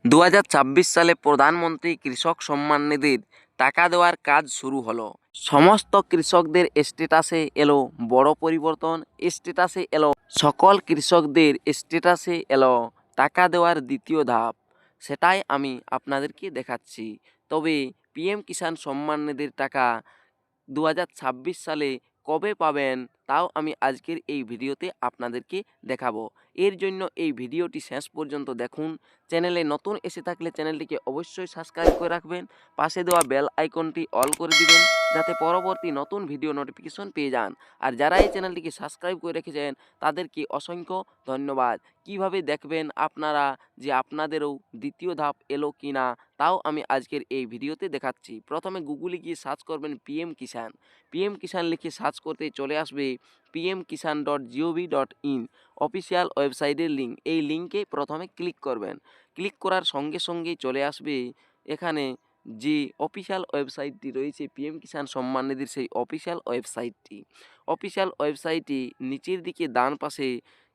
2026 সালে প্রধানমন্ত্রী কৃষক সম্মান নিধির টাকা দেওয়ার কাজ শুরু হলো। সমস্ত কৃষকদের স্ট্যাটাসে এলো বড় পরিবর্তন। স্ট্যাটাসে এলো সকল কৃষকদের স্ট্যাটাসে এলো টাকা দেওয়ার দ্বিতীয় ধাপ। সেটাই আমি আপনাদেরকে দেখাচ্ছি। তবে পিএম কিষাণ সম্মান নিধির টাকা 2026 সালে কবে পাবেন তাও আমি আজকের এই ভিডিওতে আপনাদেরকে দেখাবো। এর জন্য এই ভিডিওটি শেষ পর্যন্ত দেখুন। চ্যানেলে নতুন এসে থাকলে চ্যানেলটিকে অবশ্যই সাবস্ক্রাইব করে রাখবেন। পাশে দেওয়া বেল আইকনটি অল করে দিবেন যাতে পরবর্তী নতুন ভিডিও নোটিফিকেশন পেয়ে যান। আর যারা এই চ্যানেলটিকে সাবস্ক্রাইব করে রেখেছেন তাদেরকে অসংখ্য ধন্যবাদ। কিভাবে দেখবেন আপনারা যে আপনাদেরও দ্বিতীয় ধাপ এলো কি না তাও আমি আজকের এই ভিডিওতে দেখাচ্ছি। প্রথমে গুগলে গিয়ে সার্চ করবেন পিএম কিষাণ। পিএম কিষাণ লিখে সার্চ করতে চলে আসবে pmkisan.gov.in অফিসিয়াল ওয়েবসাইটের লিঙ্ক। এই লিঙ্কে প্রথমে ক্লিক করবেন। ক্লিক করার সঙ্গে সঙ্গেই চলে আসবে এখানে যে অফিসিয়াল ওয়েবসাইটটি রয়েছে পিএম কিষাণ সম্মান নিধির, সেই অফিসিয়াল ওয়েবসাইটটি। অফিসিয়াল ওয়েবসাইটটি নিচের দিকে ডান পাশে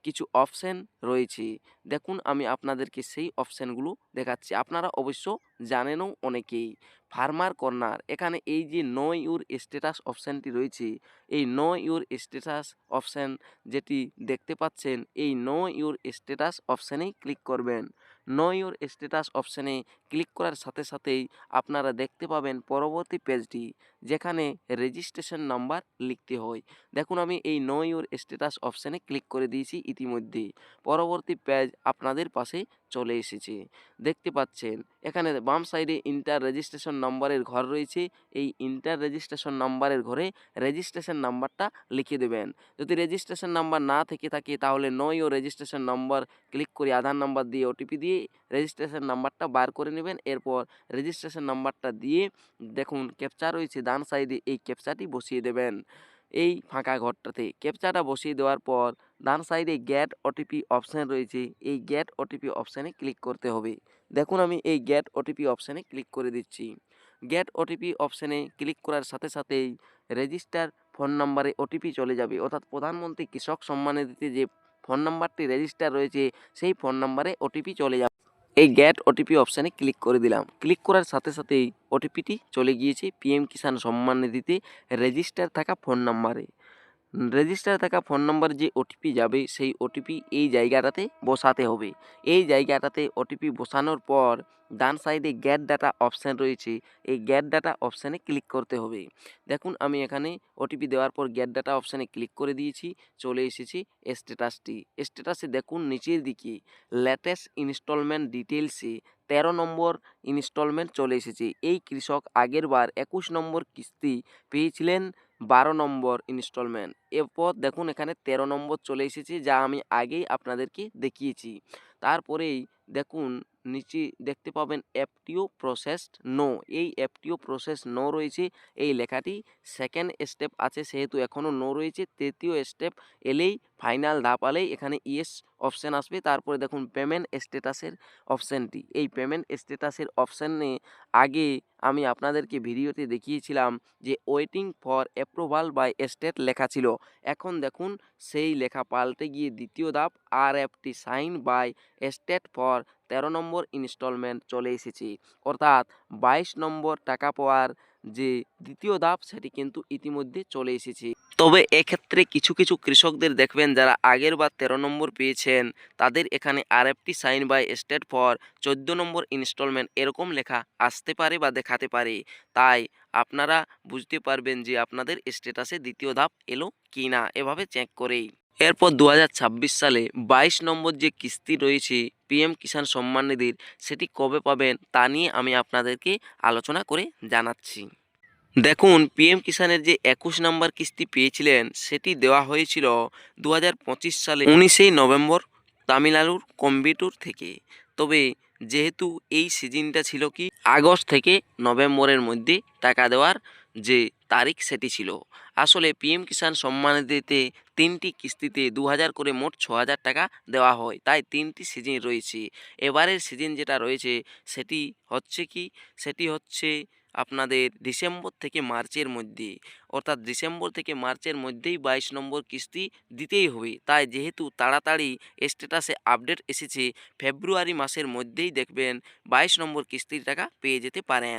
কিছু অপশন রয়েছে। দেখুন আমি আপনাদেরকে সেই অপশানগুলো দেখাচ্ছি। আপনারা অবশ্য জানেনও অনেকেই। ফার্মার কর্নার, এখানে এই যে নো ইউর স্ট্যাটাস অপশানটি রয়েছে, এই নো ইউর স্ট্যাটাস অপশান যেটি দেখতে পাচ্ছেন, এই নো ইউর স্ট্যাটাস অপশানেই ক্লিক করবেন। নো ইউর স্ট্যাটাস অপশানে ক্লিক করার সাথে সাথেই আপনারা দেখতে পাবেন পরবর্তী পেজটি, যেখানে রেজিস্ট্রেশন নাম্বার লিখতে হয়। দেখুন আমি এই নো ইউর স্ট্যাটাস অপশানে ক্লিক করে দিয়েছি ইতিমধ্যেই। পরবর্তী পেজ আপনাদের পাশে চলে এসেছে। দেখতে পাচ্ছেন এখানে বাম সাইডে ইন্টার রেজিস্ট্রেশন নাম্বারের ঘর রয়েছে। এই ইন্টার রেজিস্ট্রেশন নাম্বারের ঘরে রেজিস্ট্রেশন নাম্বারটা লিখে দেবেন। যদি রেজিস্ট্রেশন নাম্বার না থেকে থাকে তাহলে no your registration number click করে আধার নাম্বার দিয়ে ওটিপি দিয়ে রেজিস্ট্রেশন নাম্বারটা বার করে নেবেন। এরপর রেজিস্ট্রেশন নাম্বারটা দিয়ে দেখুন ক্যাপচা রয়েছে ডান সাইডে, এই ক্যাপচাটি বসিয়ে দেবেন। এই ফাঁকা ঘরটাতে ক্যাপচাটা বসিয়ে দেওয়ার পর ডান সাইডে গেট ওটিপি অপশান রয়েছে, এই গেট ওটিপি অপশানে ক্লিক করতে হবে। দেখুন আমি এই গেট ওটিপি অপশানে ক্লিক করে দিচ্ছি। গেট ওটিপি অপশানে ক্লিক করার সাথে সাথেই রেজিস্টার ফোন নাম্বারে ওটিপি চলে যাবে, অর্থাৎ প্রধানমন্ত্রী কৃষক সম্মান নিধিতে যে ফোন নাম্বারটি রেজিস্টার রয়েছে সেই ফোন নাম্বারে ওটিপি চলে যাবে। এই গেট ওটিপি অপশানে ক্লিক করে দিলাম। ক্লিক করার সাথে সাথেই ওটিপিটি চলে গিয়েছে পিএম কিষাণ সম্মান নিধিতে রেজিস্টার থাকা ফোন নাম্বারে। রেজিস্টার থাকা ফোন নাম্বার যে ওটিপি যাবে সেই ওটিপি এই জায়গাটাতে বসাতে হবে। এই জায়গাটাতে ওটিপি বসানোর পর ডান সাইডে গেট ডাটা অপশান রয়েছে, এই গেট ডাটা অপশানে ক্লিক করতে হবে। দেখুন আমি এখানে ওটিপি দেওয়ার পর গেট ডাটা অপশানে ক্লিক করে দিয়েছি। চলে এসেছি স্ট্যাটাসটি। স্ট্যাটাসে দেখুন নিচের দিকে লেটেস্ট ইনস্টলমেন্ট ডিটেলসে 13 নম্বর ইনস্টলমেন্ট চলে এসেছে। এই কৃষক আগের বার 21 নম্বর কিস্তি পেয়েছিলেন 12 নম্বর ইনস্টলমেন্ট। এরপর দেখুন এখানে 13 নম্বর চলে এসেছে, যা আমি আগেই আপনাদেরকে দেখিয়েছি। তারপরেই দেখুন নিচে দেখতে পাবেন এফটিও প্রসেসড নো, এই এফটিও প্রসেস নো রয়েছে। এই লেখাটি সেকেন্ড স্টেপ আছে সেহেতু এখনও নো রয়েছে। তৃতীয় স্টেপ এলেই ফাইনাল ধাপ আলেই এখানে ইয়েস অপশান আসবে। তারপরে দেখুন পেমেন্ট স্ট্যাটাসের অপশানটি, এই পেমেন্ট স্ট্যাটাসের অপশানে আগে আমি আপনাদেরকে ভিডিওতে দেখিয়েছিলাম যে waiting for approval by state লেখা ছিল। এখন দেখুন সেই লেখা পাল্টে গিয়ে দ্বিতীয় ধাপ RFT sign by state for 13 নম্বর ইনস্টলমেন্ট চলে এসেছে, অর্থাৎ 22 নম্বর টাকা পাওয়ার যে দ্বিতীয় ধাপ সেটি কিন্তু ইতিমধ্যে চলে এসেছে। তবে এক্ষেত্রে কিছু কিছু কৃষকদের দেখবেন যারা আগের বার 13 নম্বর পেয়েছেন তাদের এখানে RFT sign by state for 14 নম্বর ইনস্টলমেন্ট এরকম লেখা আসতে পারে বা দেখাতে পারে। তাই আপনারা বুঝতে পারবেন যে আপনাদের স্ট্যাটাসে দ্বিতীয় ধাপ এলো কি না এভাবে চেক করেই। এরপর 2026 সালে 22 নম্বর যে কিস্তি রয়েছে পিএম কিষাণ সম্মান নিধির, সেটি কবে পাবেন তা নিয়ে আমি আপনাদেরকে আলোচনা করে জানাচ্ছি। দেখুন পিএম কিষাণের যে 21 নম্বর কিস্তি পেয়েছিলেন সেটি দেওয়া হয়েছিল 2025 সালে 19 নভেম্বর তামিলনাড়ুর কোয়েম্বাটুর থেকে। তবে যেহেতু এই সিজনটা ছিল কি আগস্ট থেকে নভেম্বরের মধ্যে টাকা দেওয়ার যে তারিখ সেটি ছিল। আসলে পিএম কিষাণ সম্মান নিধিতে 3টি কিস্তিতে 2000 করে মোট 6000 টাকা দেওয়া হয়, তাই 3টি সিজন রয়েছে। এবারের সিজন যেটা রয়েছে সেটি হচ্ছে কি, সেটি হচ্ছে আপনাদের ডিসেম্বর থেকে মার্চের মধ্যে, অর্থাৎ ডিসেম্বর থেকে মার্চের মধ্যেই 22 নম্বর কিস্তি দিতেই হবে। তাই যেহেতু তাড়াতাড়ি স্ট্যাটাসে আপডেট এসেছে, ফেব্রুয়ারি মাসের মধ্যেই দেখবেন 22 নম্বর কিস্তির টাকা পেয়ে যেতে পারেন।